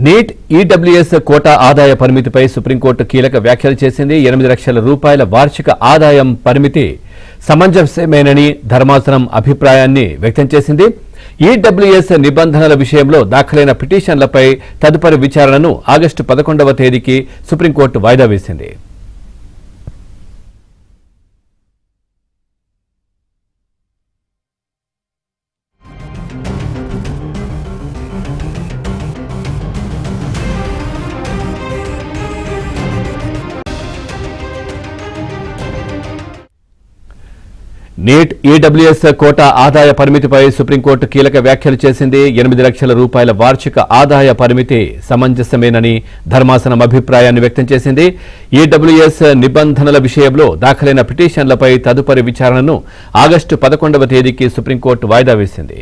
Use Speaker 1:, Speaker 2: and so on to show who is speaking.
Speaker 1: Neat EWS quota ఆదాయ పరిమితిపై supreme court కీలక వ్యాఖ్యలు చేసింది. 8 లక్షల రూపాయల వార్షిక ఆదాయం పరిమితి సమంజసమేనని ధర్మాసనం అభిప్రాయాన్ని వ్యక్తం చేసింది. ఈడబ్ల్యూఎస్ నిబంధనల విషయంలో దాఖలైన పిటిషన్లపై తదుపరి విచారణను ఆగస్టు 11వ తేదీకి సుప్రీంకోర్టు వాయిదా వేసింది. నీట్ ఈడబ్ల్యూఎస్ కోటా ఆదాయ పరిమితిపై సుప్రీంకోర్టు కీలక వ్యాఖ్యలు చేసింది. 8 లక్షల రూపాయల వార్షిక ఆదాయ పరిమితి సమంజసమేనని ధర్మాసనం అభిప్రాయాన్ని వ్యక్తం చేసింది. ఈడబ్ల్యూఎస్ నిబంధనల విషయంలో దాఖలైన పిటిషన్లపై తదుపరి విచారణను ఆగస్టు 11వ తేదీకి సుప్రీంకోర్టు వాయిదా వేసింది.